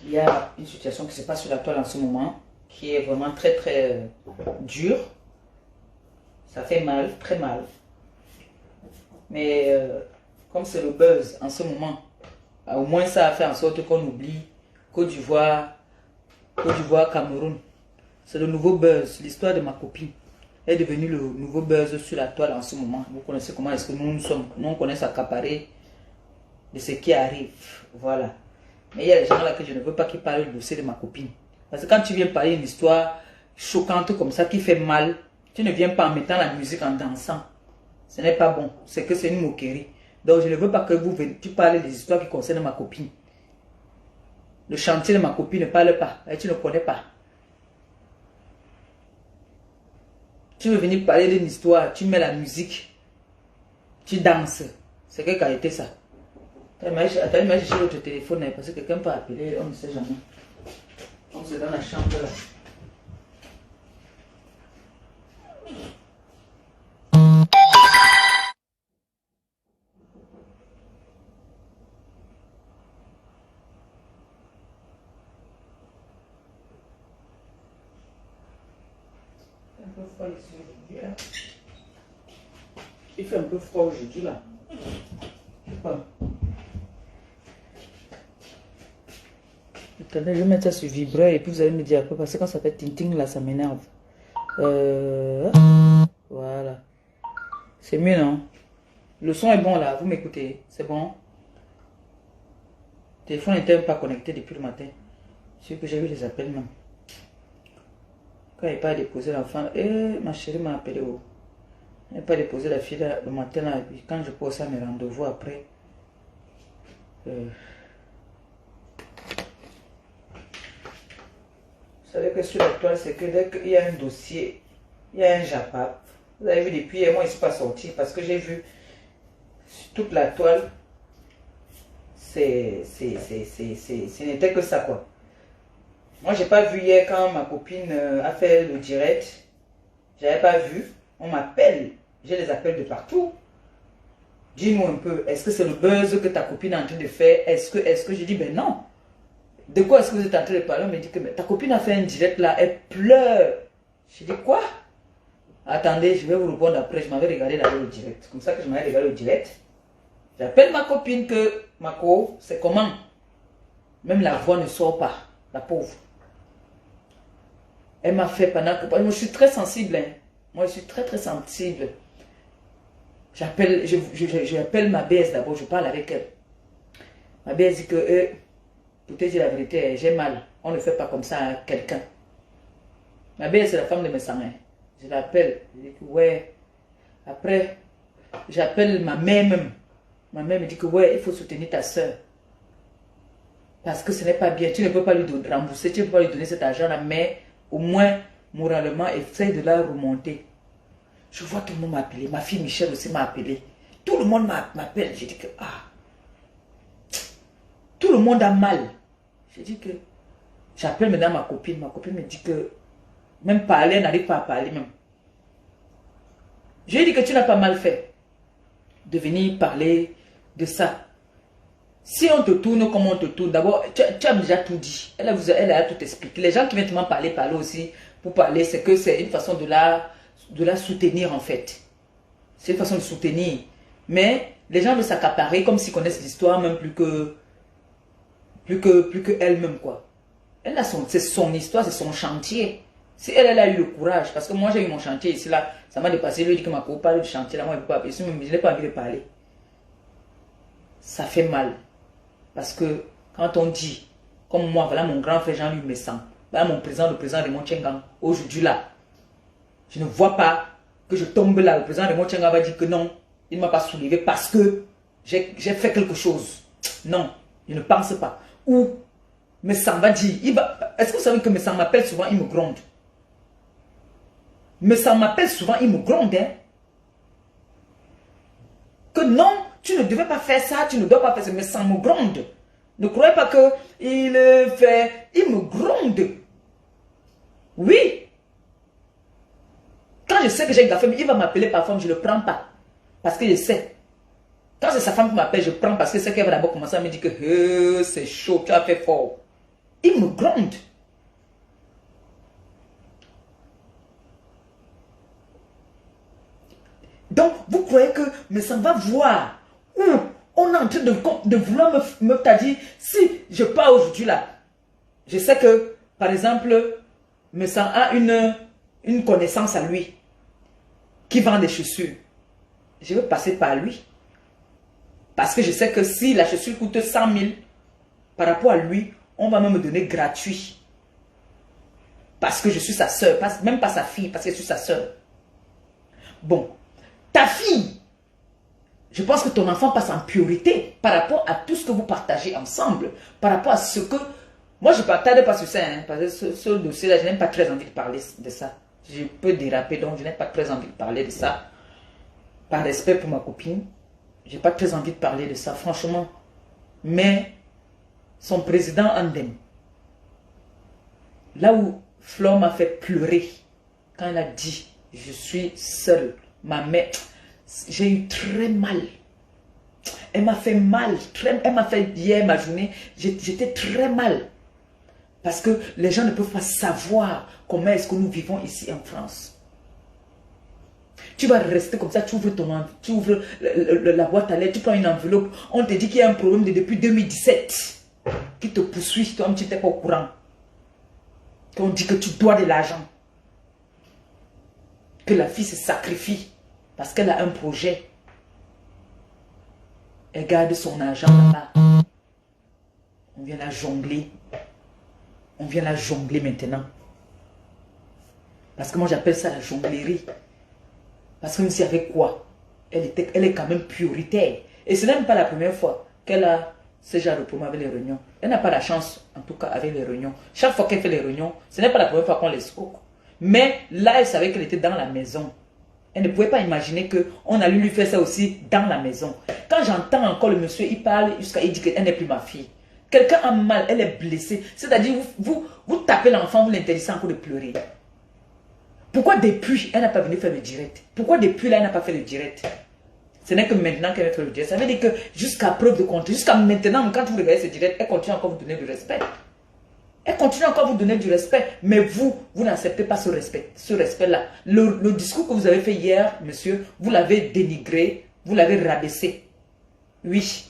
Il y a une situation qui se passe sur la toile en ce moment, qui est vraiment très très dure. Ça fait mal, très mal. Mais comme c'est le buzz en ce moment, au moins ça a fait en sorte qu'on oublie Côte d'Ivoire, Cameroun. C'est le nouveau buzz. L'histoire de ma copine est devenue le nouveau buzz sur la toile en ce moment. Vous connaissez comment est-ce que nous sommes. Nous on connaît s'accaparer de ce qui arrive. Voilà. Mais il y a des gens là que je ne veux pas qu'ils parlent du dossier de ma copine. Parce que quand tu viens parler d'une histoire choquante comme ça qui fait mal, tu ne viens pas en mettant la musique, en dansant. Ce n'est pas bon. C'est que c'est une moquerie. Donc je ne veux pas que tu parles des histoires qui concernent ma copine. Le chantier de ma copine ne parle pas. Et tu ne connais pas. Tu veux venir parler d'une histoire, tu mets la musique, tu danses. C'est quelle qualité ça? Attends, je cherche l'autre téléphone parce que quelqu'un peut appeler, on ne sait jamais. On se dans la chambre là. Il fait un peu froid aujourd'hui là. Je sais pas. Attendez, je vais mettre ça sur vibreur et puis vous allez me dire après parce que quand ça fait ting-ting là, ça m'énerve. Voilà. C'est mieux non? Le son est bon là, vous m'écoutez? C'est bon? Le téléphone n'était pas connecté depuis le matin. C'est que j'ai vu les appels même. Quand il n'est pas déposé l'enfant, ma chérie m'a appelé. Oh. Elle n'a pas déposé la fille là, le matin là. Et puis quand je pose à mes rendez-vous après. Vous savez que sur la toile, c'est que dès qu'il y a un dossier, il y a un JAPAP. Vous avez vu depuis hier, moi il ne suis pas sorti parce que j'ai vu toute la toile. Ce n'était que ça quoi. Moi j'ai pas vu hier quand ma copine a fait le direct. J'avais pas vu. On m'appelle. J'ai les appels de partout. Dis-moi un peu, est-ce que c'est le buzz que ta copine est en train de faire? Est-ce que je dis ben non. De quoi est-ce que vous êtes en train de parler? On me dit que ta copine a fait un direct là, elle pleure. Je dis quoi? Attendez, je vais vous répondre après. Je m'avais regardé là le direct. C'est comme ça que je m'avais regardé le direct. J'appelle ma copine que Mako, c'est comment? Même la voix ne sort pas, la pauvre. Elle m'a fait pendant que... Moi, je suis très sensible. Hein. Moi, je suis très, très sensible. J'appelle ma BS d'abord, je parle avec elle. Ma BS dit que, pour te dire la vérité, j'ai mal. On ne fait pas comme ça à quelqu'un. Ma BS, c'est la femme de mes sangs. Hein. Je l'appelle. Je dis que, ouais. Après, j'appelle ma mère même. Ma mère me dit que, ouais, il faut soutenir ta soeur. Parce que ce n'est pas bien. Tu ne peux pas lui rembourser, tu ne peux pas lui donner cet argent-là, mais au moins, moralement, essaye de la remonter. Je vois tout le monde m'appeler. Ma fille Michel aussi m'a appelé. Tout le monde m'appelle. J'ai dit que, tout le monde a mal. J'ai dit que, j'appelle maintenant ma copine. Ma copine me dit que, même parler, elle n'arrive pas à parler même. Je lui ai dit que tu n'as pas mal fait de venir parler de ça. Si on te tourne comme on te tourne, d'abord, tu as déjà tout dit. Elle a tout expliqué. Les gens qui viennent te parler aussi, pour parler, c'est que c'est une façon de la soutenir en fait. C'est une façon de soutenir. Mais les gens veulent s'accaparer comme s'ils connaissent l'histoire même plus que elle-même quoi. C'est son histoire, c'est son chantier. Si elle a eu le courage, parce que moi j'ai eu mon chantier ici là, ça m'a dépassé, je lui ai dit que ma co parle du chantier là, moi je n'ai pas envie de parler. Ça fait mal. Parce que quand on dit, comme moi, voilà mon grand frère Jean-Louis Messan, voilà le président Raymond Tchengang, aujourd'hui là, je ne vois pas que je tombe là, le président Raymond Tchengang va dire que non, il ne m'a pas soulevé parce que j'ai fait quelque chose. Non, je ne pense pas. Ou Messan va dire, est-ce que vous savez que Messan m'appelle souvent, il me gronde. Messan m'appelle souvent, il me gronde. Hein? Que non, tu ne devais pas faire ça, tu ne dois pas faire ça, mais ça me gronde. Ne croyez pas que il fait, il me gronde. Oui. Quand je sais que j'ai gaffé, il va m'appeler parfois, je ne le prends pas. Parce que je sais. Quand c'est sa femme qui m'appelle, je prends parce que c'est qu'elle va d'abord commencer à me dire que c'est chaud, tu as fait fort. Il me gronde. Donc, vous croyez que Messan va voir où on est en train de vouloir me dire, si je pars aujourd'hui là, je sais que, par exemple, Messan a une connaissance à lui qui vend des chaussures. Je vais passer par lui. Parce que je sais que si la chaussure coûte 100 000, par rapport à lui, on va même me donner gratuit. Parce que je suis sa soeur, même pas sa fille, parce que je suis sa soeur. Bon, ta fille, je pense que ton enfant passe en priorité par rapport à tout ce que vous partagez ensemble, par rapport à ce que... Moi, je ne partage pas sur ça, hein, parce que ce dossier-là, je n'ai pas très envie de parler de ça. Je peux déraper, donc je n'ai pas très envie de parler de ça. Par respect pour ma copine, je n'ai pas très envie de parler de ça, franchement. Mais son président Andem, là où Flore m'a fait pleurer, quand elle a dit, je suis seule, ma mère, j'ai eu très mal. Elle m'a fait mal, elle m'a fait hier ma journée, j'étais très mal. Parce que les gens ne peuvent pas savoir comment est-ce que nous vivons ici en France. Tu vas rester comme ça, tu ouvres la boîte à lettres, tu prends une enveloppe, on te dit qu'il y a un problème depuis 2017 qui te poursuit, toi-même tu n'étais pas au courant. On dit que tu dois de l'argent. Que la fille se sacrifie parce qu'elle a un projet. Elle garde son argent là-bas. On vient la jongler. On vient la jongler maintenant. Parce que moi j'appelle ça la jonglerie. Parce que même si avec quoi, elle est quand même prioritaire. Et ce n'est même pas la première fois qu'elle a ce genre de problème avec les réunions. Elle n'a pas la chance, en tout cas, avec les réunions. Chaque fois qu'elle fait les réunions, ce n'est pas la première fois qu'on les escroque. Mais là, elle savait qu'elle était dans la maison. Elle ne pouvait pas imaginer qu'on allait lui faire ça aussi dans la maison. Quand j'entends encore le monsieur, il parle jusqu'à il dit qu'elle n'est plus ma fille. Quelqu'un a mal, elle est blessée. C'est-à-dire, vous tapez l'enfant, vous l'interdisez encore de pleurer. Pourquoi depuis, elle n'a pas venu faire le direct? Pourquoi depuis là, elle n'a pas fait le direct? Ce n'est que maintenant qu'elle va faire le direct. Ça veut dire que jusqu'à preuve de contraire, jusqu'à maintenant, quand vous regardez ce direct, elle continue encore à vous donner du respect. Elle continue encore à vous donner du respect. Mais vous n'acceptez pas ce respect. Ce respect-là. Le discours que vous avez fait hier, monsieur, vous l'avez dénigré, vous l'avez rabaissé. Oui,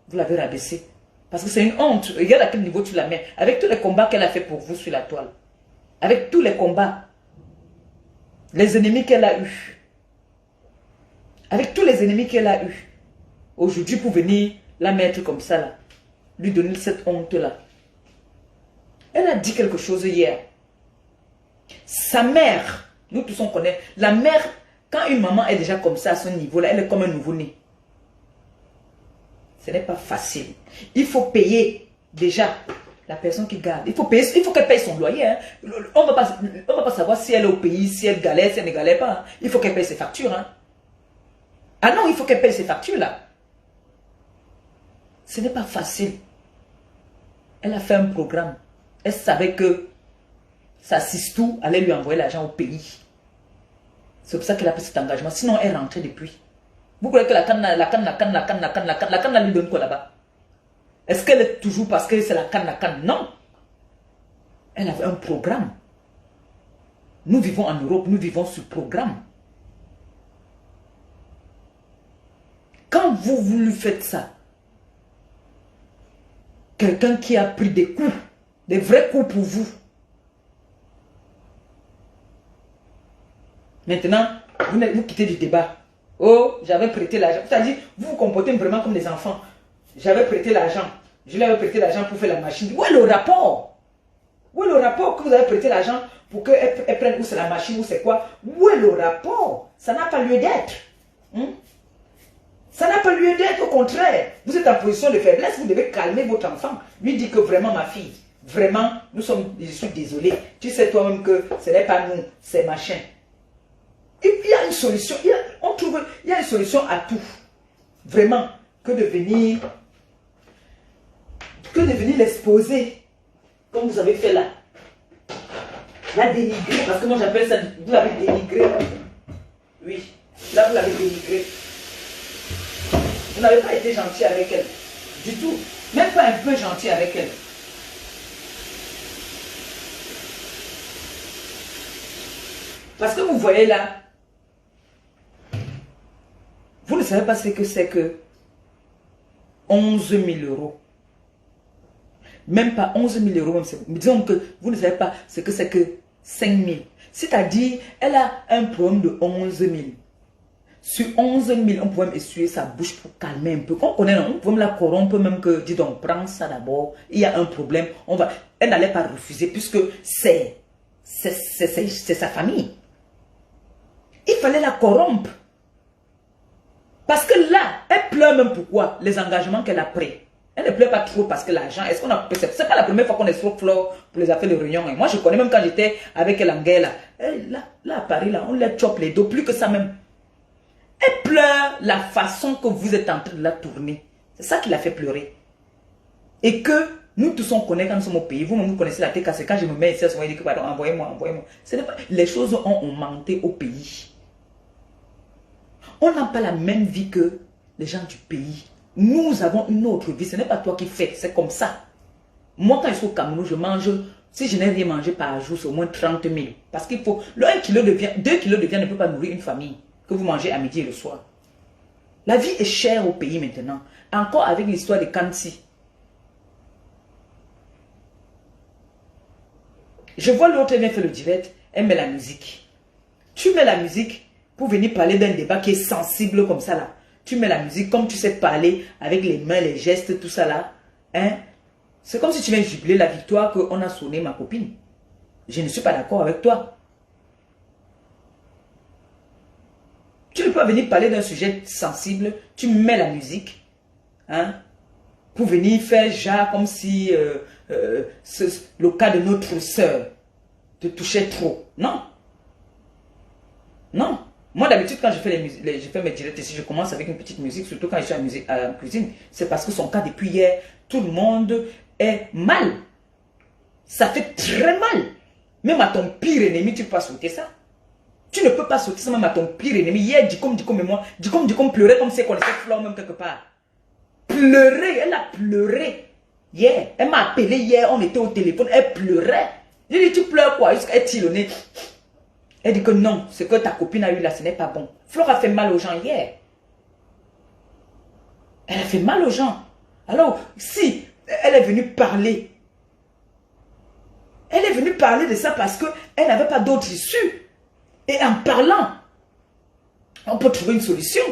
vous l'avez rabaissé. Parce que c'est une honte. Regarde à quel niveau tu la mets. Avec tous les combats qu'elle a fait pour vous sur la toile. Avec tous les combats. Les ennemis qu'elle a eus. Avec tous les ennemis qu'elle a eus. Aujourd'hui, pour venir la mettre comme ça, là, lui donner cette honte-là. Elle a dit quelque chose hier. Sa mère, nous tous on connaît, la mère, quand une maman est déjà comme ça à ce niveau-là, elle est comme un nouveau-né. Ce n'est pas facile. Il faut payer déjà la personne qui garde. Il faut qu'elle paye son loyer. Hein. On ne va pas savoir si elle est au pays, si elle galère, si elle ne galère pas. Hein. Il faut qu'elle paye ses factures. Hein. Ah non, il faut qu'elle paye ses factures là. Ce n'est pas facile. Elle a fait un programme. Elle savait que sa Sistou allait lui envoyer l'argent au pays. C'est pour ça qu'elle a pris cet engagement. Sinon, elle rentrait depuis. Vous croyez que la canne lui donne quoi là-bas? Est-ce qu'elle est toujours parce que c'est la canne? Non. Elle avait un programme. Nous vivons en Europe, nous vivons sur programme. Quand vous lui faites ça, quelqu'un qui a pris des coups, des vrais coups pour vous. Maintenant, vous quittez du débat. Oh, j'avais prêté l'argent. C'est-à-dire, vous vous comportez vraiment comme des enfants. J'avais prêté l'argent. Je lui avais prêté l'argent pour faire la machine. Où est le rapport? Où est le rapport que vous avez prêté l'argent pour qu'elle prenne où c'est la machine, où c'est quoi? Où est le rapport? Ça n'a pas lieu d'être. Ça n'a pas lieu d'être, au contraire. Vous êtes en position de faiblesse, vous devez calmer votre enfant. Lui dit que vraiment ma fille, vraiment, je suis désolé. Tu sais toi-même que ce n'est pas nous, c'est machin. Il y a une solution, il y a une solution à tout. Vraiment, que de venir l'exposer, comme vous avez fait là. La dénigrer, parce que moi j'appelle ça, vous l'avez dénigré. Oui, là vous l'avez dénigré. Vous n'avez pas été gentil avec elle. Du tout. Même pas un peu gentil avec elle. Parce que vous voyez là, vous ne savez pas ce que c'est que 11 000 euros. Même pas 11 000 euros, même, disons que vous ne savez pas ce que c'est que 5 000. C'est-à-dire, elle a un problème de 11 000. Sur 11 000, on pouvait même essuyer sa bouche pour calmer un peu. Quand on connaît, on pouvait me la corrompre même que, dis donc, prends ça d'abord. Il y a un problème. Elle n'allait pas refuser puisque c'est sa famille. Il fallait la corrompre. Parce que là, elle pleure même pourquoi? Les engagements qu'elle a pris. Elle ne pleure pas trop parce que l'argent, est-ce qu'on a... C'est pas la première fois qu'on est sur flore pour les affaires de réunion. Et moi, je connais même quand j'étais avec elle en guerre, là, à Paris, là, on les chope les dos, plus que ça même. Elle pleure la façon que vous êtes en train de la tourner. C'est ça qui l'a fait pleurer. Et que nous tous on connaît quand nous sommes au pays. Vous-même vous connaissez la tête cassée. Quand je me mets ici, on va dire que pardon, envoyez-moi, envoyez-moi. Les choses ont augmenté au pays. On n'a pas la même vie que les gens du pays. Nous avons une autre vie. Ce n'est pas toi qui fais. C'est comme ça. Moi, quand je suis au Cameroun, je mange. Si je n'ai rien mangé par jour, c'est au moins 30 000. Parce qu'il faut. Le 1 kilo de viande, 2 kilos de viande ne peut pas nourrir une famille que vous mangez à midi et le soir. La vie est chère au pays maintenant. Encore avec l'histoire de Kansi. Je vois l'autre vient faire le direct. Elle met la musique. Tu mets la musique pour venir parler d'un débat qui est sensible comme ça là. Tu mets la musique comme tu sais parler avec les mains, les gestes, tout ça là. Hein? C'est comme si tu viens jubiler la victoire qu'on a sonné ma copine. Je ne suis pas d'accord avec toi. Tu ne peux pas venir parler d'un sujet sensible. Tu mets la musique. Hein? Pour venir faire genre comme si le cas de notre soeur te touchait trop. Non. Non. Moi, d'habitude, quand je fais mes directs ici, je commence avec une petite musique, surtout quand je suis à la cuisine. C'est parce que son cas, depuis hier, tout le monde est mal. Ça fait très mal. Même à ton pire ennemi, tu ne peux pas sauter ça. Tu ne peux pas sauter ça même à ton pire ennemi. Hier, Dicom et moi, Dicom pleurait comme si elle connaissait Flore même quelque part. Pleurer, elle a pleuré. Hier, elle m'a appelé hier, on était au téléphone, elle pleurait. Je lui ai dit, tu pleures quoi? Jusqu'à tilonner. Elle dit que non, ce que ta copine a eu là, ce n'est pas bon. Flore a fait mal aux gens hier. Elle a fait mal aux gens. Alors, si elle est venue parler, elle est venue parler de ça parce qu'elle n'avait pas d'autre issue. Et en parlant, on peut trouver une solution.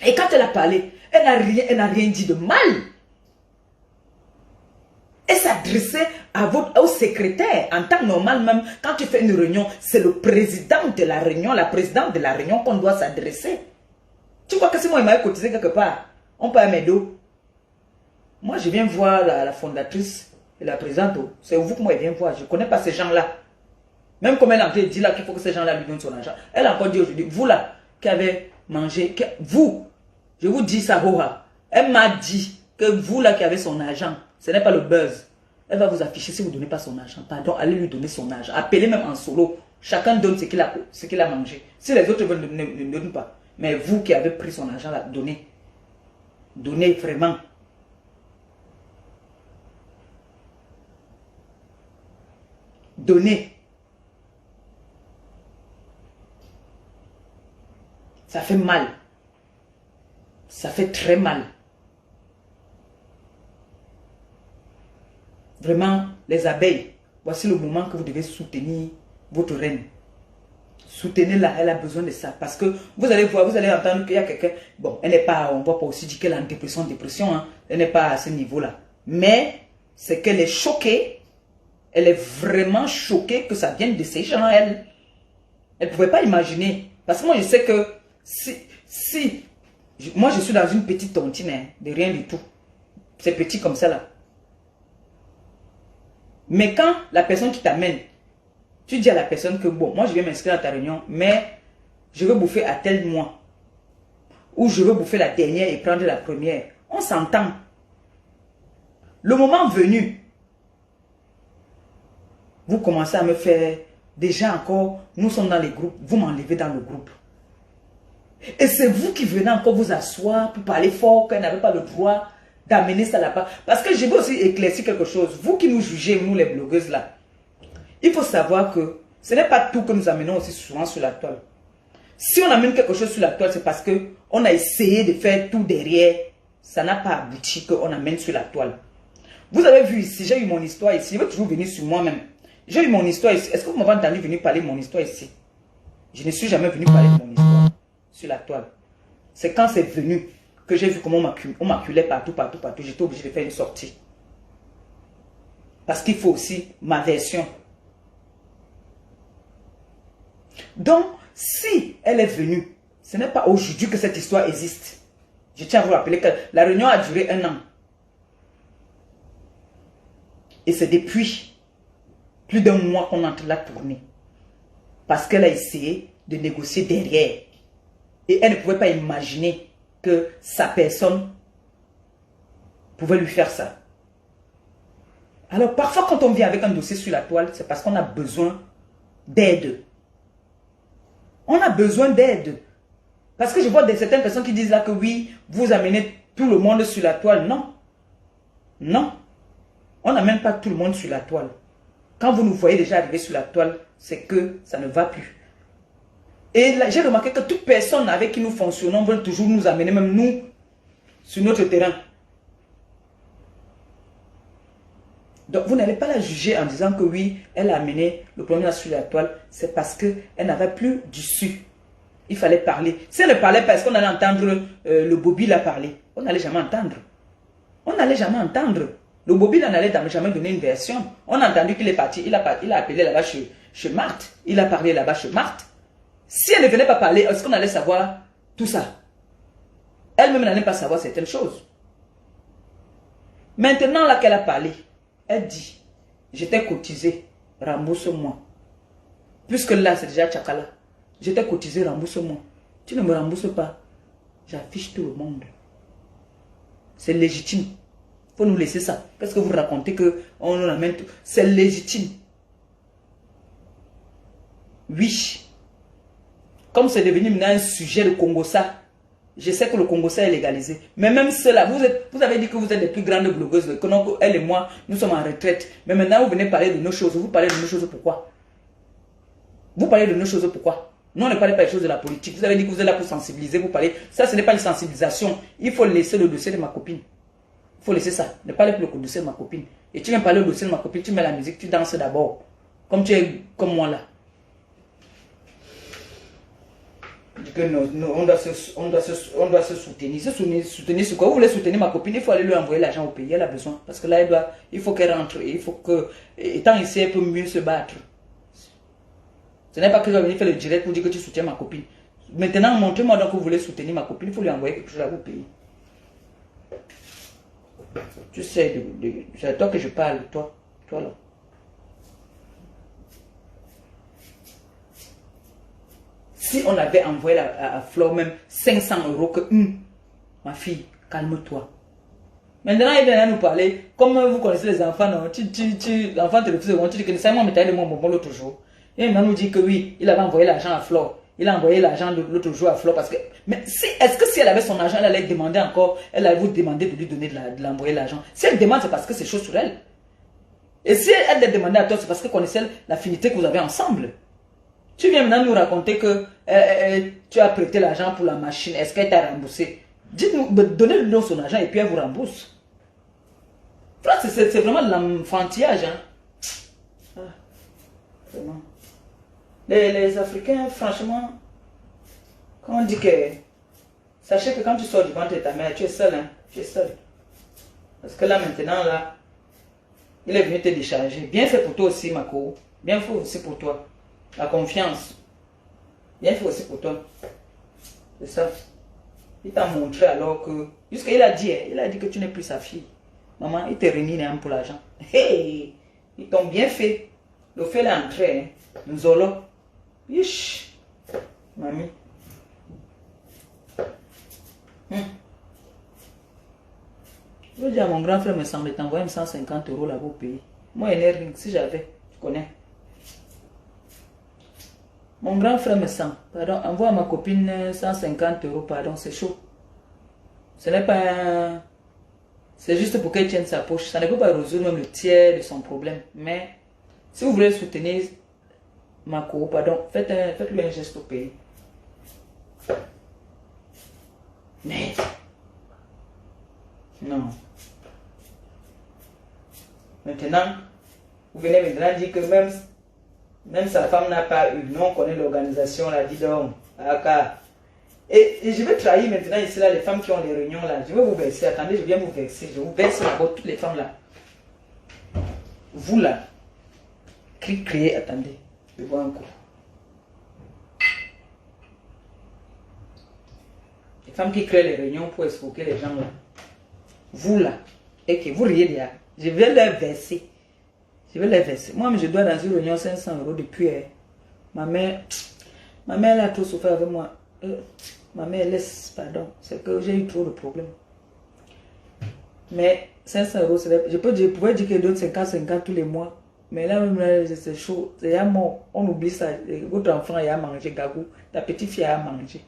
Et quand elle a parlé, elle n'a rien dit de mal. Elle s'adressait au secrétaire. En temps normal même, quand tu fais une réunion, c'est le président de la réunion, la présidente de la réunion qu'on doit s'adresser. Tu vois que si moi, il m'avait cotisé quelque part, on peut m'aider. Moi, je viens voir la fondatrice et la présidente. C'est vous que moi, je viens voir. Je ne connais pas ces gens-là. Même comme elle a dit là qu'il faut que ces gens-là lui donnent son argent. Elle a encore dit aujourd'hui, vous là, qui avez mangé, vous, je vous dis ça, Roha. Elle m'a dit que vous là qui avez son argent, ce n'est pas le buzz. Elle va vous afficher si vous ne donnez pas son argent. Pardon, allez lui donner son argent. Appelez même en solo. Chacun donne ce qu'il a mangé. Si les autres veulent, ne donnent pas. Mais vous qui avez pris son argent là, donnez. Donnez vraiment. Donnez. Ça fait mal. Ça fait très mal. Vraiment, les abeilles, voici le moment que vous devez soutenir votre reine. Soutenez-la, elle a besoin de ça. Parce que vous allez voir, vous allez entendre qu'il y a quelqu'un, bon, elle n'est pas, on ne va pas aussi dire qu'elle est en dépression, hein, elle n'est pas à ce niveau-là. Mais, c'est qu'elle est choquée, elle est vraiment choquée que ça vienne de ces gens, elle. Elle ne pouvait pas imaginer. Parce que moi, je sais que, moi, je suis dans une petite tontine, hein, de rien du tout. C'est petit comme ça, là. Mais quand la personne qui t'amène, tu dis à la personne que bon, moi je vais m'inscrire à ta réunion, mais je veux bouffer à tel mois. Ou je veux bouffer la dernière et prendre la première. On s'entend. Le moment venu, vous commencez à me faire, déjà encore, nous sommes dans les groupes, vous m'enlevez dans le groupe. Et c'est vous qui venez encore vous asseoir pour parler fort, qu'elle n'avait pas le droit d'amener ça là-bas. Parce que je veux aussi éclaircir quelque chose. Vous qui nous jugez, nous les blogueuses là, il faut savoir que ce n'est pas tout que nous amenons aussi souvent sur la toile. Si on amène quelque chose sur la toile, c'est parce qu'on a essayé de faire tout derrière. Ça n'a pas abouti qu'on amène sur la toile. Vous avez vu ici, j'ai eu mon histoire ici. Je vais toujours venir sur moi-même. J'ai eu mon histoire ici. Est-ce que vous m'avez entendu venir parler de mon histoire ici? Je ne suis jamais venu parler de mon histoire sur la toile. C'est quand c'est venu que j'ai vu comment on m'acculait partout. J'étais obligé de faire une sortie. Parce qu'il faut aussi ma version. Donc, si elle est venue, ce n'est pas aujourd'hui que cette histoire existe. Je tiens à vous rappeler que la réunion a duré 1 an. Et c'est depuis plus d'1 mois qu'on est en train de la tourner. Parce qu'elle a essayé de négocier derrière. Et elle ne pouvait pas imaginer que sa personne pouvait lui faire ça. Alors parfois quand on vient avec un dossier sur la toile, c'est parce qu'on a besoin d'aide. On a besoin d'aide. Parce que je vois certaines personnes qui disent là que oui, vous amenez tout le monde sur la toile. Non. Non. On n'amène pas tout le monde sur la toile. Quand vous nous voyez déjà arriver sur la toile, c'est que ça ne va plus. Et j'ai remarqué que toute personne avec qui nous fonctionnons veut toujours nous amener, même nous, sur notre terrain. Donc vous n'allez pas la juger en disant que oui, elle a amené le premier sur la toile. C'est parce qu'elle n'avait plus d'issue. Il fallait parler. Si elle ne parlait pas, est-ce qu'on allait entendre le Bobby la parler? On n'allait jamais entendre. On n'allait jamais entendre. Le Bobby n'allait jamais donner une version. On a entendu qu'il est parti. Il a appelé là-bas chez Marthe. Il a parlé là-bas chez Marthe. Si elle ne venait pas parler, est-ce qu'on allait savoir tout ça? Elle-même n'allait pas savoir certaines choses. Maintenant là qu'elle a parlé, elle dit, j'étais cotisé, rembourse-moi. Puisque là c'est déjà Tchakala. J'étais cotisé, rembourse-moi. Tu ne me rembourses pas, j'affiche tout le monde. C'est légitime. Il faut nous laisser ça. Qu'est-ce que vous racontez qu'on nous amène tout? C'est légitime. Oui. Comme c'est devenu maintenant un sujet de Congossa, je sais que le Congossa est légalisé. Mais même cela, vous avez dit que vous êtes les plus grandes blogueuses, que non, elle et moi, nous sommes en retraite. Mais maintenant, vous venez parler de nos choses. Vous parlez de nos choses pourquoi? Vous parlez de nos choses pourquoi? Non, ne parlez pas des choses de la politique. Vous avez dit que vous êtes là pour sensibiliser, vous parlez. Ça, ce n'est pas une sensibilisation. Il faut laisser le dossier de ma copine. Il faut laisser ça. Ne parlez plus le dossier de ma copine. Et tu viens parler au dossier de ma copine, tu mets la musique, tu danses d'abord. Comme tu es comme moi là. Que on doit se soutenir. Soutenir sur quoi? Vous voulez soutenir ma copine, il faut aller lui envoyer l'argent au pays. Elle a besoin. Parce que là, il faut qu'elle rentre. Il faut que, étant ici, elle peut mieux se battre. Ce n'est pas que je vais venir faire le direct pour dire que tu soutiens ma copine. Maintenant, montrez-moi donc que vous voulez soutenir ma copine. Il faut lui envoyer quelque chose à vous payer. Tu sais, c'est à toi que je parle. Toi là. Si on avait envoyé à Flore même 500 € que ma fille, calme-toi. Maintenant, il vient nous parler. Comme vous connaissez les enfants, non? L'enfant te refuse, tu dis que c'est moi, mais tu as de mon bonbon l'autre jour. Et maintenant, nous dit que oui, il avait envoyé l'argent à Flore. Il a envoyé l'argent l'autre jour à Flore parce que. Mais est-ce que si elle avait son argent, elle allait demander encore, elle allait vous demander de lui donner de l'envoyer l'argent? Si elle demande, c'est parce que c'est chaud sur elle. Et si elle l'a demandé à toi, c'est parce que vous connaissez l'affinité que vous avez ensemble. Tu viens maintenant nous raconter que tu as prêté l'argent pour la machine. Est-ce qu'elle t'a remboursé? Dites-nous, donnez-lui son argent et puis elle vous rembourse. C'est vraiment de l'enfantillage. Hein? Vraiment. Les Africains, franchement, quand on dit que... Sachez que quand tu sors du ventre de ta mère, tu es seul. Hein? Tu es seul. Parce que là, maintenant, là, il est venu te décharger. Bien fait pour toi aussi, Mako. Bien fait aussi pour toi. La confiance. Bien fait aussi pour toi. C'est ça. Il t'a montré alors que... Jusqu'il a dit que tu n'es plus sa fille. Maman, il te remis pour l'argent. Hey! Ils t'ont bien fait. Le fait l'entrée. Hein? Nous allons. Yish! Mamie. Je veux dire à mon grand frère me semble t'envoyer 150 € là-bas au pays. Moi, il n'est rien. Si j'avais, tu connais. Mon grand frère me sent, pardon, envoie à ma copine 150 €, pardon, c'est chaud. Ce n'est pas... C'est juste pour qu'elle tienne sa poche. Ça ne peut pas résoudre même le tiers de son problème. Mais Si vous voulez soutenir Mako, pardon, faites-lui un geste au pays. Mais, non. Maintenant, vous venez maintenant dire que même sa femme n'a pas eu. Nous, on connaît l'organisation, là, dit donc. Et je vais trahir maintenant ici, là, les femmes qui ont les réunions, là. Je vais vous verser. Attendez, je viens vous verser. Je vous verse d'abord toutes les femmes, là. Vous, là. Créez, attendez. Je vois un coup. Les femmes qui créent les réunions pour escroquer les gens, là. Vous, là. Et que vous riez derrière. Je vais leur verser. Je vais les verser. Moi, je dois dans une réunion 500 € depuis. Ma mère, elle a trop souffert avec moi. Ma mère laisse, pardon. C'est que j'ai eu trop de problèmes. Mais 500 €, je pouvais dire que donne 50 tous les mois. Mais là, même c'est chaud. C'est à mort. On oublie ça. Votre enfant il a mangé, Gagou. Ta petite fille a mangé.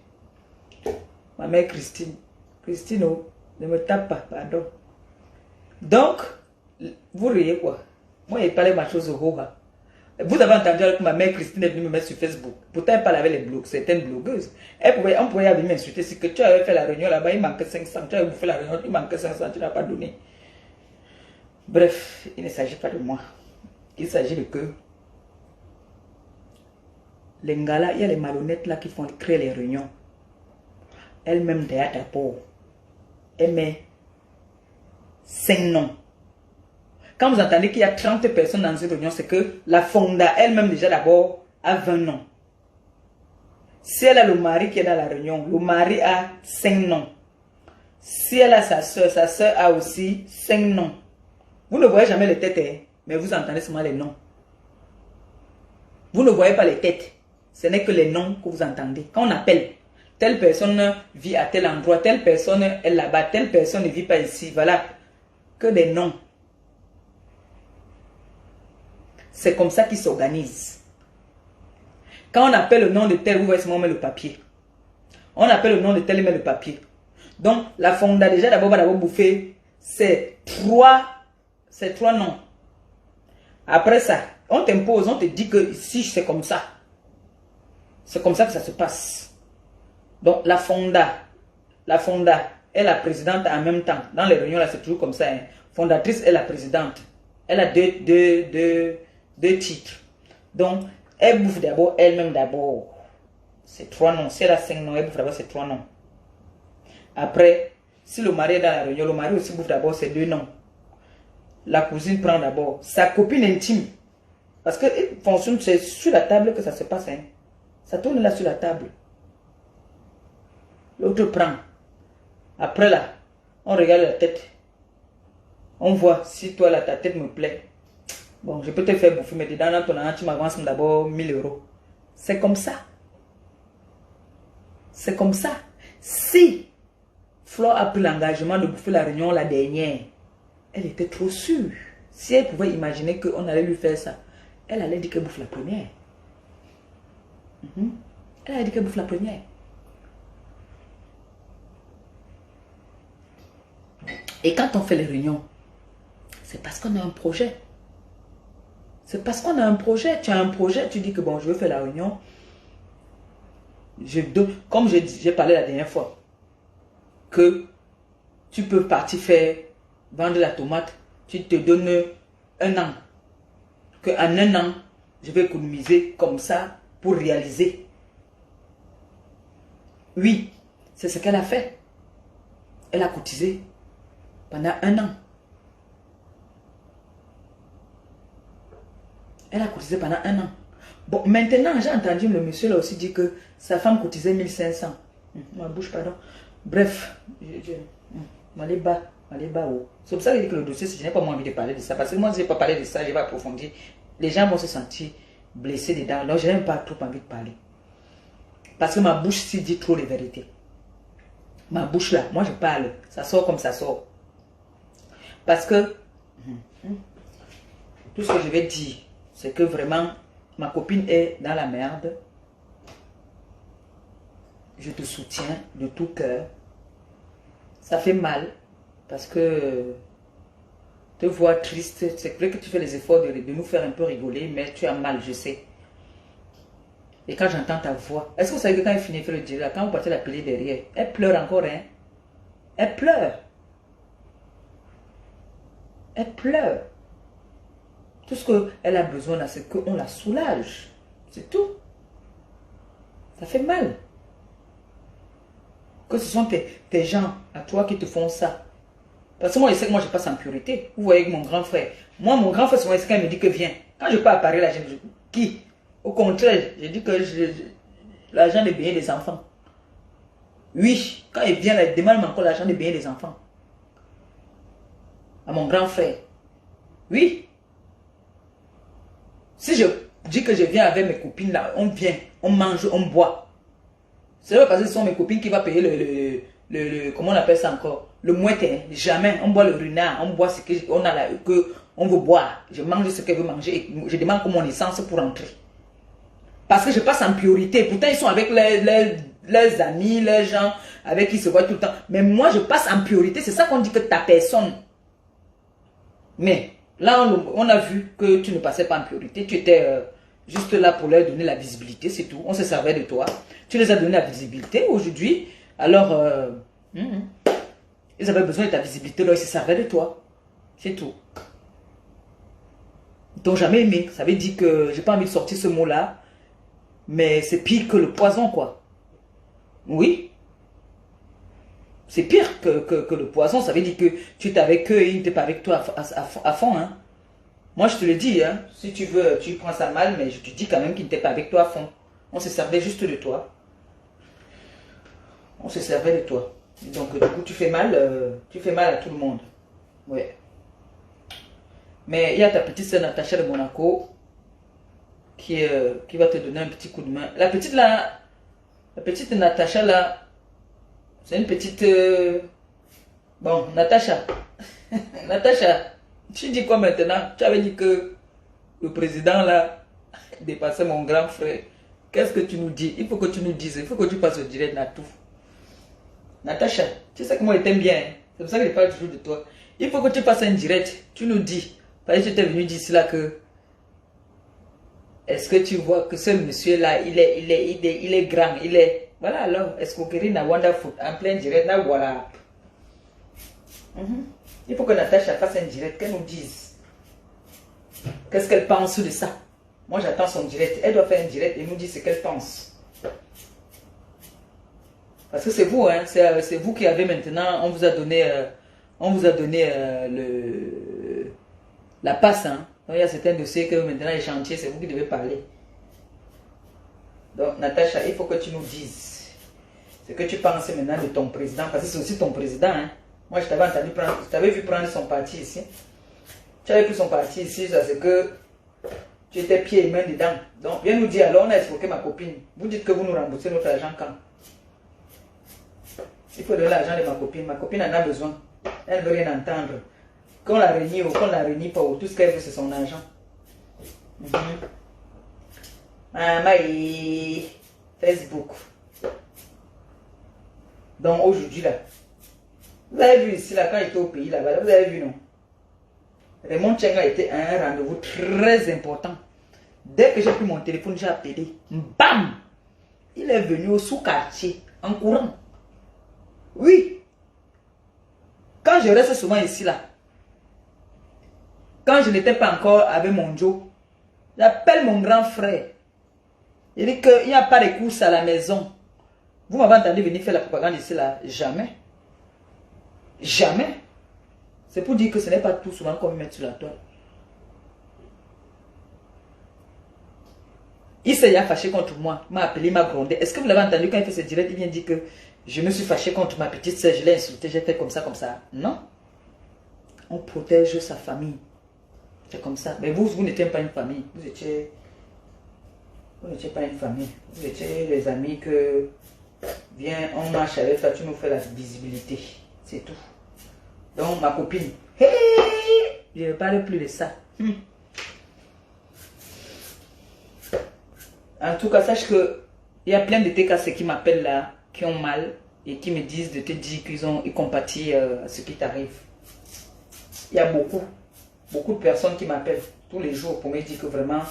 Ma mère Christine. Christine, oh, ne me tape pas, pardon. Donc, vous riez quoi? Moi, il parlait ma chose au Roha. Vous avez entendu que ma mère Christine est venue me mettre sur Facebook. Pourtant, elle parlait avec les blogs, certaines blogueuses. On pouvait venir m'insulter. Si que tu avais fait la réunion là-bas, il manquait 500. Tu avais fait la réunion, il manquait 500, tu n'as pas donné. Bref, il ne s'agit pas de moi. Il s'agit de que les Ngala, il y a les malhonnêtes là qui font créer les réunions. Elle-même derrière d'abord. Elle met 5 noms. Quand vous entendez qu'il y a 30 personnes dans une réunion, c'est que la fonda elle-même déjà d'abord a 20 noms. Si elle a le mari qui est dans la réunion, le mari a 5 noms. Si elle a sa soeur a aussi 5 noms. Vous ne voyez jamais les têtes, hein, mais vous entendez seulement les noms. Vous ne voyez pas les têtes. Ce n'est que les noms que vous entendez. Quand on appelle, telle personne vit à tel endroit, telle personne est là-bas, telle personne ne vit pas ici. Voilà, que des noms. C'est comme ça qu'ils s'organisent. Quand on appelle le nom de tel, vous voyez seulement le papier. On appelle le nom de tel, il met le papier. Donc, la fonda, déjà, d'abord, va d'abord bouffer ces trois noms. Après ça, on t'impose, on te dit que ici, c'est comme ça. C'est comme ça que ça se passe. Donc, la fonda est la présidente en même temps. Dans les réunions, là, c'est toujours comme ça. Hein. Fondatrice est la présidente. Elle a deux titres. Donc, elle bouffe d'abord, elle-même d'abord. C'est 3 noms. Si elle a 5 noms, elle bouffe d'abord ces 3 noms. Après, si le mari est dans la réunion, le mari aussi bouffe d'abord ces 2 noms. La cousine prend d'abord sa copine intime. Parce que fonctionne, c'est sur la table que ça se passe. Hein. Ça tourne là sur la table. L'autre prend. Après là, on regarde la tête. On voit si toi là, ta tête me plaît. Bon, je peux te faire bouffer, mais dedans, dans ton argent, tu m'avances d'abord 1000 €. C'est comme ça. C'est comme ça. Si Flore a pris l'engagement de bouffer la réunion la dernière, elle était trop sûre. Si elle pouvait imaginer qu'on allait lui faire ça, elle allait dire qu'elle bouffe la première. Elle allait dire qu'elle bouffe la première. Et quand on fait les réunions, c'est parce qu'on a un projet. C'est parce qu'on a un projet. Tu as un projet, tu dis que bon, je veux faire la réunion. Comme j'ai parlé la dernière fois, que tu peux partir vendre la tomate, tu te donnes 1 an. Que en 1 an, je vais économiser comme ça pour réaliser. Oui, c'est ce qu'elle a fait. Elle a cotisé pendant 1 an. Elle a cotisé pendant 1 an. Bon, maintenant, j'ai entendu le monsieur là aussi dire que sa femme cotisait 1500. Ma bouche, pardon. Bref, m'allez bas. C'est pour ça que je dis que le dossier, je n'ai pas envie de parler de ça. Parce que moi, je n'ai pas parlé de ça, je vais approfondir. Les gens vont se sentir blessés dedans. Donc, je n'ai pas trop envie de parler. Parce que ma bouche s'y dit trop les vérités. Ma bouche là, moi je parle. Ça sort comme ça sort. Parce que tout ce que je vais dire, c'est que vraiment, ma copine est dans la merde. Je te soutiens de tout cœur. Ça fait mal parce que te voir triste. C'est vrai que tu fais les efforts de nous faire un peu rigoler, mais tu as mal, je sais. Et quand j'entends ta voix, est-ce que vous savez que quand il finit de faire le direct, quand vous partez l'appeler derrière, elle pleure encore, hein? Elle pleure. Elle pleure. Tout ce qu'elle a besoin là, c'est qu'on la soulage. C'est tout. Ça fait mal. Que ce sont tes gens à toi qui te font ça. Parce que moi, je sais que moi, je passe en priorité. Vous voyez mon grand frère. Moi, mon grand frère, souvent, quand il me dit que viens. Quand je pars à Paris, là, je dis, qui? Au contraire, je dis que l'argent de bien des enfants. Oui, quand il vient là, il demande encore l'argent de bien des enfants. À mon grand frère. Oui. Si je dis que je viens avec mes copines là, on vient, on mange, on boit. C'est pas parce que ce sont mes copines qui vont payer comment on appelle ça encore? Le mouette, hein. Jamais. On boit le renard, on boit ce qu'on a là, que on veut boire. Je mange ce qu'elle veut manger et je demande comme mon essence pour entrer. Parce que je passe en priorité. Pourtant, ils sont avec leurs amis, leurs gens avec qui ils se voient tout le temps. Mais moi, je passe en priorité. C'est ça qu'on dit que ta personne. Mais là, on a vu que tu ne passais pas en priorité. Tu étais juste là pour leur donner la visibilité, c'est tout. On se servait de toi. Tu les as donné la visibilité aujourd'hui. Alors, ils avaient besoin de ta visibilité, alors ils se servaient de toi. C'est tout. Ils t'ont jamais aimé. Ça veut dire que j'ai pas envie de sortir ce mot-là. Mais c'est pire que le poison, quoi. Oui. C'est pire que le poison. Ça veut dire que tu es avec eux et ils n'étaient pas avec toi à fond. Hein. Moi, je te le dis. Hein. Si tu veux, tu prends ça mal, mais je te dis quand même qu'ils n'étaient pas avec toi à fond. On se servait juste de toi. On se servait de toi. Donc, du coup, tu fais mal à tout le monde. Ouais. Mais il y a ta petite sœur Natacha de Monaco qui va te donner un petit coup de main. La petite Natacha là, c'est une petite... Bon, Natacha. Natacha, tu dis quoi maintenant? Tu avais dit que le président là dépassait mon grand frère. Qu'est-ce que tu nous dis? Il faut que tu nous dises. Il faut que tu passes au direct là tout. Natacha, tu sais que moi je t'aime bien. Hein? C'est pour ça que je parle toujours de toi. Il faut que tu passes un direct. Tu nous dis. Parce que tu étais venu dire là que... Est-ce que tu vois que ce monsieur là, il est grand, il est... Voilà alors, escroquerie na wonderful, en plein direct, là voilà. Il faut que Natacha fasse un direct, qu'elle nous dise. Qu'est-ce qu'elle pense de ça? Moi j'attends son direct, elle doit faire un direct et nous dire ce qu'elle pense. Parce que c'est vous, hein, c'est vous qui avez maintenant, on vous a donné la passe, hein. Donc, il y a certains dossiers que maintenant les chantiers, c'est vous qui devez parler. Donc Natacha, il faut que tu nous dises ce que tu penses maintenant de ton président, parce que c'est aussi ton président. Hein. Moi je t'avais vu prendre son parti ici. Tu avais pris son parti ici, c'est que tu étais pieds et mains dedans. Donc viens nous dire, alors on a escroqué ma copine. Vous dites que vous nous remboursez notre argent quand? Il faut donner l'argent de ma copine en a besoin. Elle ne veut rien entendre. Qu'on la renie ou qu'on la renie pas, tout ce qu'elle veut c'est son argent. Facebook. Donc aujourd'hui là, vous avez vu ici là, quand il était au pays là-bas, vous avez vu non? Raymond Cheng a été à un rendez-vous très important. Dès que j'ai pris mon téléphone, j'ai appelé. Bam! Il est venu au sous-quartier en courant. Oui. Quand je reste souvent ici là, quand je n'étais pas encore avec mon Joe, j'appelle mon grand frère. Il dit qu'il n'y a pas de courses à la maison. Vous m'avez entendu venir faire la propagande ici là? Jamais. Jamais. C'est pour dire que ce n'est pas tout souvent qu'on me met sur la toile. Il s'est fâché contre moi. Il m'a appelé, il m'a grondé. Est-ce que vous l'avez entendu quand il fait ce direct? Il vient dire que je me suis fâché contre ma petite soeur. Je l'ai insulté, j'ai fait comme ça, comme ça. Non. On protège sa famille. C'est comme ça. Mais vous n'étiez pas une famille. Vous n'étiez pas une famille. Vous étiez les amis que... Viens, on marche avec toi, tu nous fais la visibilité. C'est tout. Donc, ma copine. Hey, je ne parle plus de ça. En tout cas, sache que il y a plein de TKC qui m'appellent là, qui ont mal et qui me disent de te dire qu'ils compatissent à ce qui t'arrive. Il y a beaucoup. beaucoup de personnes qui m'appellent tous les jours pour me dire que vraiment,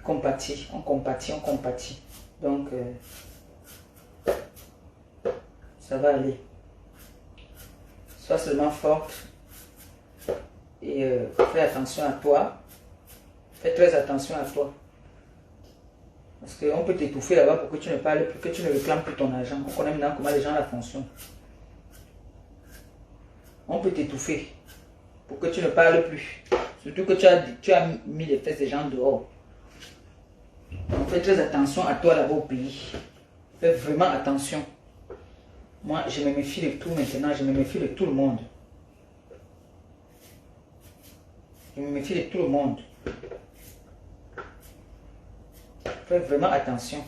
on compatit. Donc, ça va aller. Sois seulement forte et fais attention à toi. Fais très attention à toi. Parce qu'on peut t'étouffer là-bas pour que tu ne parles plus, que tu ne réclames plus ton argent. On connaît maintenant comment les gens la fonctionnent. On peut t'étouffer pour que tu ne parles plus. Surtout que tu as mis les fesses des gens dehors. Donc fais très attention à toi là-bas au pays. Fais vraiment attention. Moi, je me méfie de tout maintenant. Je me méfie de tout le monde. Je me méfie de tout le monde. Fais vraiment attention.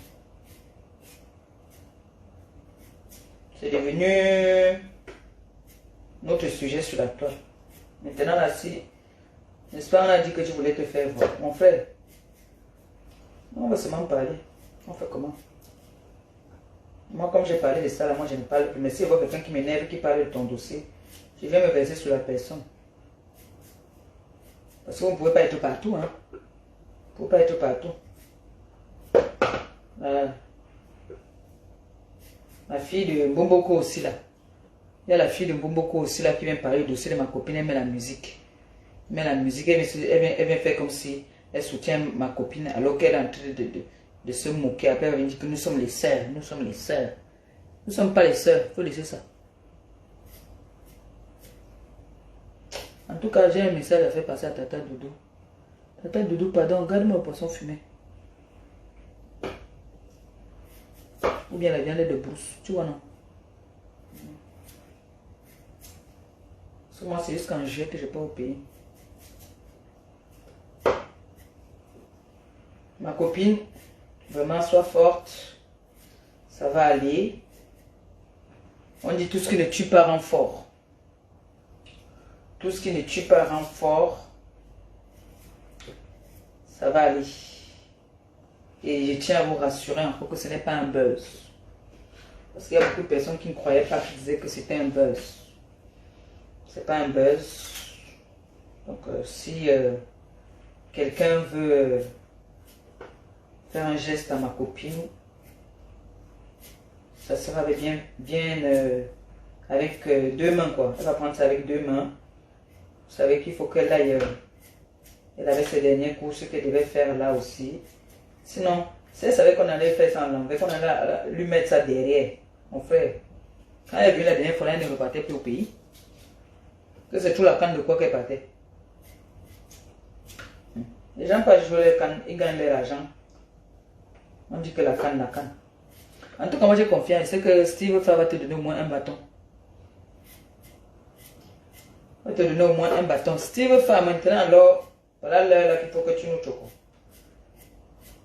C'est devenu notre sujet sur la toile. Maintenant, là, si, n'est-ce pas, on a dit que tu voulais te faire voir. Mon frère, on va seulement parler. On fait comment? Moi, comme j'ai parlé de ça, là, moi, je ne parle plus. Mais si il y a quelqu'un qui m'énerve, qui parle de ton dossier, je viens me verser sur la personne. Parce qu'on ne pouvait pas être partout, hein. On ne pouvait pas être partout. Voilà. Ma fille de Mbomboko aussi, là. Il y a la fille de Mbomboko aussi, là, qui vient parler du dossier de ma copine. Elle met la musique. Elle met la musique, elle vient faire comme si elle soutient ma copine, alors qu'elle est en train de se moquer. Après, elle vient dire que nous sommes les sœurs. Nous sommes les sœurs. Nous ne sommes pas les sœurs. Il faut laisser ça. En tout cas, j'ai un message à faire passer à Tata Doudou. Tata Doudou, pardon, garde-moi au poisson fumé. Ou bien la viande de brousse. Tu vois, non? Parce que moi, c'est juste qu'en juillet que je pars au pays. Ma copine, vraiment, sois forte. Ça va aller. On dit tout ce qui ne tue pas rend fort. Tout ce qui ne tue pas rend fort. Ça va aller. Et je tiens à vous rassurer encore que ce n'est pas un buzz. Parce qu'il y a beaucoup de personnes qui ne croyaient pas, qui disaient que c'était un buzz. C'est pas un buzz. Donc si quelqu'un veut faire un geste à ma copine, ça sera bien avec deux mains, quoi. Elle va prendre ça avec deux mains. Vous savez qu'il faut qu'elle aille. Elle avait ses dernières courses qu'elle devait faire là aussi. Sinon, si elle savait qu'on allait faire ça en l'envers, qu'on allait lui mettre ça derrière, mon frère, quand elle est venue la dernière fois, elle ne repartait plus au pays. Que c'est tout la canne de quoi qu'elle partait. Les gens pas jouer les cannes, ils gagnent leur argent. On dit que la canne. En tout cas, moi j'ai confiance. C'est que Steve va te donner au moins un bâton. Il va te donner au moins un bâton. Steve Fa maintenant, alors, voilà l'heure là qu'il faut que tu nous choques.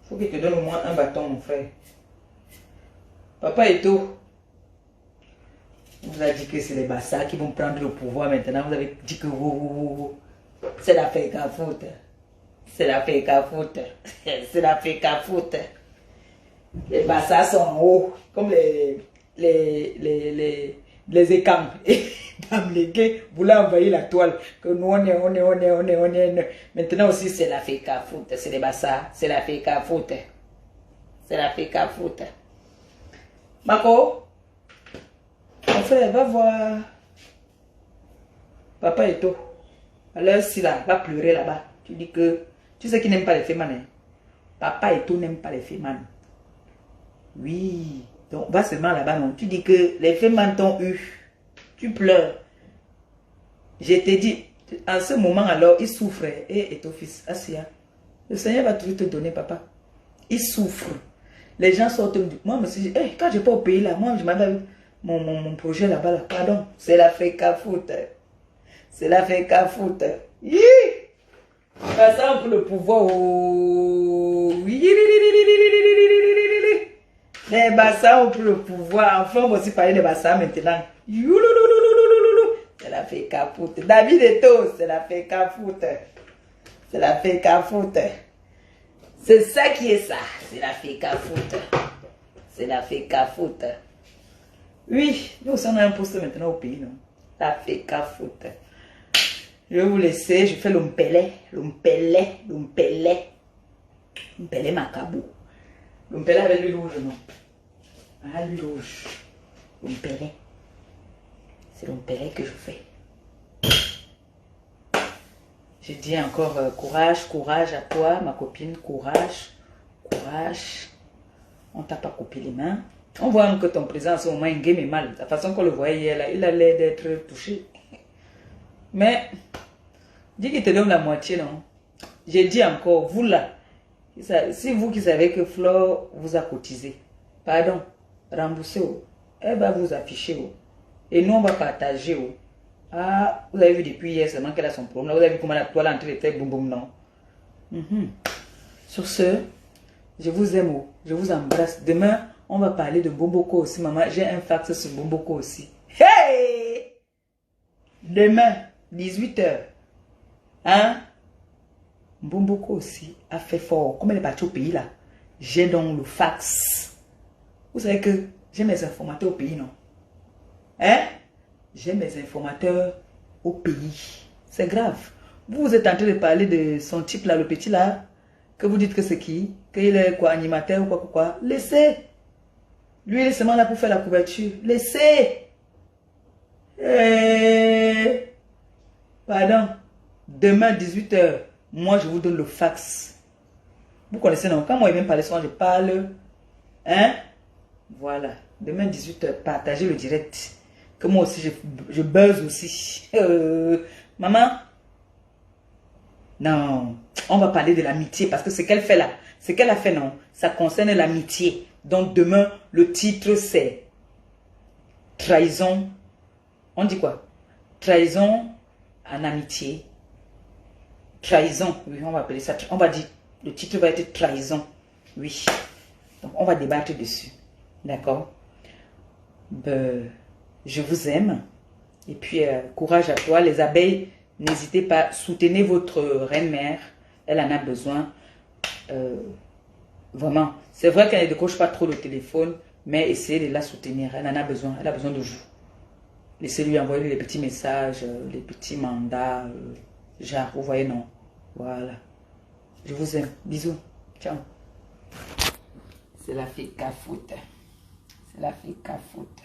Il faut qu'il te donne au moins un bâton, mon frère. Papa Eto, on vous a dit que c'est les Bassa qui vont prendre le pouvoir maintenant. Vous avez dit que c'est la fake à foutre. C'est la fake à foutre. C'est la fake à foutre. Les Bassa sont en haut, comme les écams. Dans les gays, vous l'avez envoyé la toile. Que nous on est. Maintenant aussi, c'est la fake à foutre. C'est les Bassa. C'est la fake à foutre. C'est la fake à foutre. Marco, mon frère, va voir Papa Eto. Alors, si là, va pleurer là-bas. Tu dis que, tu sais qu'il n'aime pas les féminin. Hein? Papa Eto n'aime pas les féminin. Oui. Donc, va seulement là-bas, non. Tu dis que les féminin t'ont eu. Tu pleures. Je t'ai dit, en ce moment alors, il souffre. Et ton fils, Asia, le Seigneur va tout te donner, papa. Il souffre. Les gens sortent. Moi, je me suis dit, hey, quand je n'ai pas au pays là, moi, je m'avais mon projet là-bas. Là. Pardon, c'est la fake à foutre. C'est la fake à foutre. Ça pour le pouvoir. Les Bassa ont pris le pouvoir. Enfin, on va aussi parler des Bassa maintenant. C'est la fake à foutre. David Eto, c'est la fake à foutre. C'est la fake à foutre. C'est ça qui est ça. C'est la fake à foutre. C'est la fake à foutre. Oui, nous aussi on a un poste maintenant au pays, non? La fake à foutre. Je vais vous laisser. Je fais l'ompelé. L'ompelé macabo. L'ompelé avec l'huile rouge, non? Ah, l'huile rouge. L'ompelé. C'est l'ompelé que je fais. Je dis encore courage, courage à toi, ma copine. Courage, courage. On t'a pas coupé les mains. On voit que ton président, en ce moment, il est mal. La façon qu'on le voyait hier, là, il a l'air d'être touché. Mais, dis qu'il te donne la moitié, non? J'ai dit encore, vous là, si vous qui savez que Flore vous a cotisé, pardon, remboursez, elle va vous afficher. Et nous, on va partager. Ah, vous avez vu depuis hier seulement qu'elle a son problème. Vous avez vu comment la toile est en train de faire boum boum, non? Sur ce, je vous aime, je vous embrasse. Demain, on va parler de Bomboko aussi, maman. J'ai un fax sur Bomboko aussi. Hey! Demain, 18h. Hein? Bomboko aussi a fait fort. Comme elle est partie au pays là, j'ai donc le fax. Vous savez que j'ai mes informateurs au pays, non? Hein? J'ai mes informateurs au pays. C'est grave. Vous êtes en train de parler de son type là, le petit là, que vous dites que c'est qui? Qu'il est quoi, animateur ou quoi? Laissez. Lui, il est seulement là pour faire la couverture. Laissez. Pardon. Demain, 18h, moi, je vous donne le fax. Vous connaissez, non? Quand moi, il vient parler souvent, je parle. Hein? Voilà. Demain, 18h, partagez le direct. Que moi aussi, je buzz aussi. Maman? Non. On va parler de l'amitié parce que ce qu'elle fait là, ce qu'elle a fait, non, ça concerne l'amitié. Donc demain, le titre c'est trahison. On dit quoi? Trahison en amitié. Trahison, oui, on va appeler ça. On va dire, le titre va être trahison. Oui. Donc on va débattre dessus. D'accord? Je vous aime. Et puis, courage à toi. Les abeilles, n'hésitez pas, soutenez votre reine-mère. Elle en a besoin. Vraiment. C'est vrai qu'elle ne décroche pas trop le téléphone, mais essayez de la soutenir. Elle en a besoin. Elle a besoin de vous. Laissez-lui envoyer les petits messages, les petits mandats. Genre, vous voyez, non. Voilà. Je vous aime. Bisous. Ciao. C'est la fille cafoute. C'est la fille cafoute.